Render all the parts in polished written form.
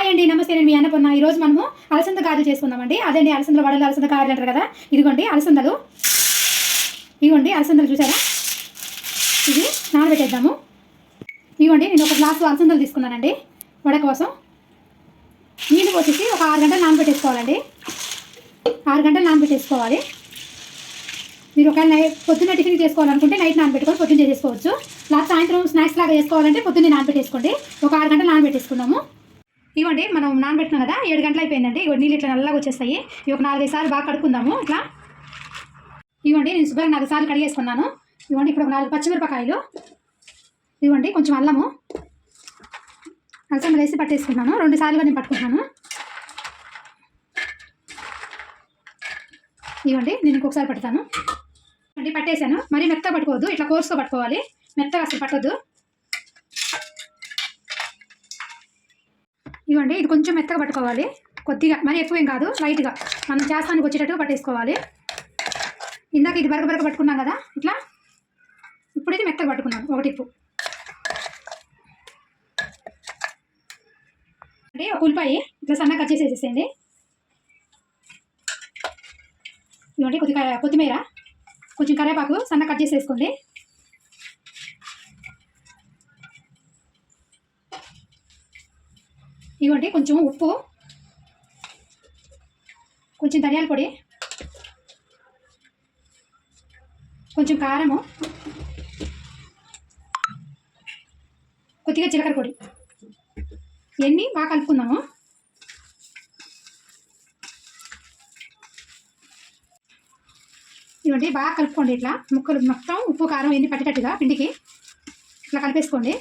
Hi అండి, నమస్తే. నేను మీ అన్నపూర్ణ. ఈరోజు మనము అలసంద గారెలు చేసుకుందామండి. అదండి అలసందల వడలు, అలసంద గారెలు అంటారు కదా. ఇదిగోండి అలసందలు, ఇదిగోండి అలసందలు చూసారా, ఇది నానబెట్టేద్దాము. ఇదిగోండి నేను ఒక గ్లాసు అలసందలు తీసుకున్నానండి వడ కోసం. నీళ్ళు పోసేసి ఒక 6 గంటలు నానబెట్టేసుకోవాలండి. 6 గంటలు నానబెట్టేసుకోవాలి. మీరు ఒకవేళ పొద్దున్న టిఫిన్ చేసుకోవాలనుకుంటే నైట్ నానబెట్టుకొని పొద్దున్న చేసేసుకోవచ్చు. సాయంత్రం స్నాక్స్ లాగా చేసుకోవాలంటే పొద్దున్నే నానబెట్టేసుకోండి. ఒక 6 గంటలు నానబెట్టేసుకున్నాము. ఇవ్వండి మనం నానబెట్టినాం కదా, 7 గంటలు అయిపోయిందండి. ఇవ్వండి నీళ్ళు ఇట్లా నల్లగా వచ్చేస్తాయి. ఇవి ఒక 4-5 సార్లు బాగా కడుక్కుందాము. ఇట్లా ఇవ్వండి నేను శుభ్రంగా 4 సార్లు కడిగేసుకున్నాను. ఇవ్వండి ఇప్పుడు ఒక 4 పచ్చిమిరపకాయలు, ఇవ్వండి కొంచెం అల్లము, అలసందలు వేసి పట్టేసుకున్నాను. 2 సార్లుగా నేను పట్టుకుంటున్నాను. ఇవ్వండి నేను ఇంకొకసారి పట్టుతాను. ఇవ్వండి పట్టేశాను. మరీ మెత్తగా పట్టుకోవద్దు, ఇట్లా కోర్సుగా పట్టుకోవాలి. మెత్తగా అసలు పట్టొద్దు. ఇవ్వండి ఇది కొంచెం మెత్తగా పట్టుకోవాలి, కొద్దిగా, మరీ ఎక్కువేం కాదు, లైట్గా మనం చేస్తానికి వచ్చేటట్టుగా పట్టేసుకోవాలి. ఇందాక ఇది బరక పట్టుకున్నాం కదా ఇట్లా, ఇప్పుడు ఇది మెత్తగా పట్టుకున్నాను. ఒక టిప్పు అంటే ఒక ఉల్లిపాయ ఇట్లా సన్నగా కట్ చేసేసేయండి. ఇవ్వండి కొద్దిగా కొత్తిమీర, కొంచెం కరివేపాకు సన్నగా కట్ చేసేసుకోండి. ఇవ్వండి కొంచెం ఉప్పు, కొంచెం ధనియాల పొడి, కొంచెం కారము, కొద్దిగా జీలకర్ర పొడి, ఇవన్నీ బాగా కలుపుకుందాము. ఇవ్వండి బాగా కలుపుకోండి. ఇట్లా ముక్కలు మొత్తం ఉప్పు కారం ఇవన్నీ పట్టేటట్టుగా పిండికి ఇట్లా కలిపేసుకోండి.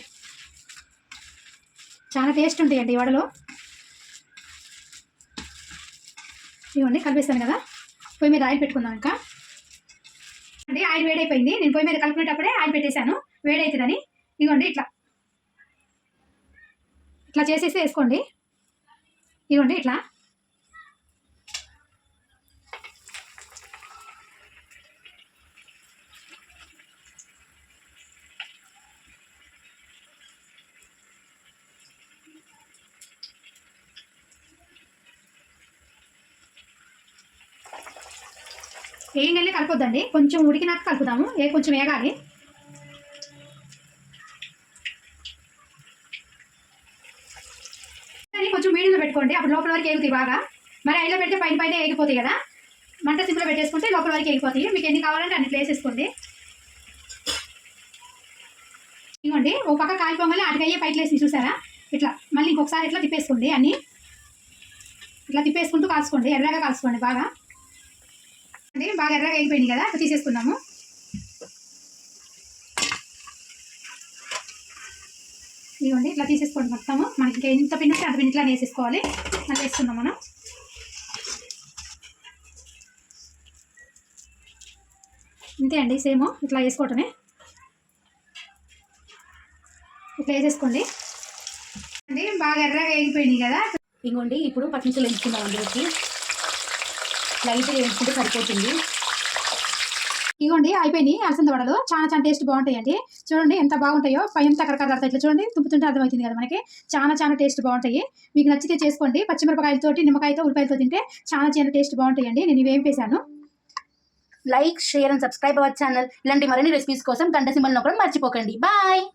చాలా టేస్ట్ ఉంటాయండి ఈ వడలు. ఇవ్వండి కలిపేస్తాను కదా. పొయ్యి మీద ఆయిల్ పెట్టుకుందాం. ఇంకా అంటే ఆయిల్ వేడైపోయింది. నేను పొయ్యి మీద కలుపుకునేటప్పుడే ఆయిల్ పెట్టేశాను, వేడవుతుందని. ఇవ్వండి ఇట్లా ఇట్లా చేసేసి వేసుకోండి. ఇవ్వండి ఇట్లా వేయంగానే కలపొద్దండి, కొంచెం ఉడికినాక కలుపుదాము. కొంచెం వేగాలి. కానీ కొంచెం మీడియంలో పెట్టుకోండి, అప్పుడు లోపల వరకు ఏగుతాయి బాగా. మరి ఐలో పెడితే పైన ఏగిపోతాయి కదా. మంట సిమ్లో పెట్టేసుకుంటే లోపల వరకు ఏగిపోతాయి. మీకు ఎన్ని కావాలంటే అన్ని వేసేసుకోండి. ఇవ్వండి ఒక పక్క కాలిపోగానే అటుకయ్యే పైకి లేసి చూసారా, ఇట్లా మళ్ళీ ఇంకొకసారి ఇట్లా తిప్పేసుకోండి. అన్నీ ఇట్లా తిప్పేసుకుంటూ కాల్చుకోండి, ఎర్రగా కాల్చుకోండి బాగా. బాగా ఎర్రగా అయిపోయింది కదా, అట్లా తీసేసుకున్నాము. ఇదిగోండి ఇట్లా తీసేసుకోండి మొత్తము. మనకి ఇంకా ఎంత పిండి ఉంటే అంత పిండి ఇట్లా వేసేసుకోవాలి. అట్లా వేసుకుందాం మనం. అంతే అండి, సేమ్ ఇట్లా వేసుకోవటమే. ఇట్లా వేసేసుకోండి. అండి బాగా ఎర్రగా అయిపోయింది కదా. ఇంకోండి ఇప్పుడు పచ్చిమిర్చిలు వేసుకుందాం. అందులోకి లైట్గా వేసుకుంటే సరిపోతుంది. ఇవ్వండి అయిపోయినాయి అలసంద వడలు. చాలా టేస్ట్ బాగుంటాయండి. చూడండి ఎంత బాగుంటాయో, పై ఎంత కరకరలాడతాయి. ఇట్లా చూడండి తుంపుతుంటే అర్థమవుతుంది కదా మనకి. చాలా టేస్ట్ బాగుంటాయి. మీకు నచ్చితే చేసుకోండి. పచ్చిమిరపకాయలతోటి, నిమ్మకాయతో, ఉల్లిపాయలతో తింటే చాలా టేస్ట్ బాగుంటాయండి. నేను ఇవేం వేసాను. Like, share and subscribe our channel. ఇలాంటి మరిన్ని రెసిపీస్ కోసం గంట సింబల్ నొక్కడం మర్చిపోకండి. బాయ్.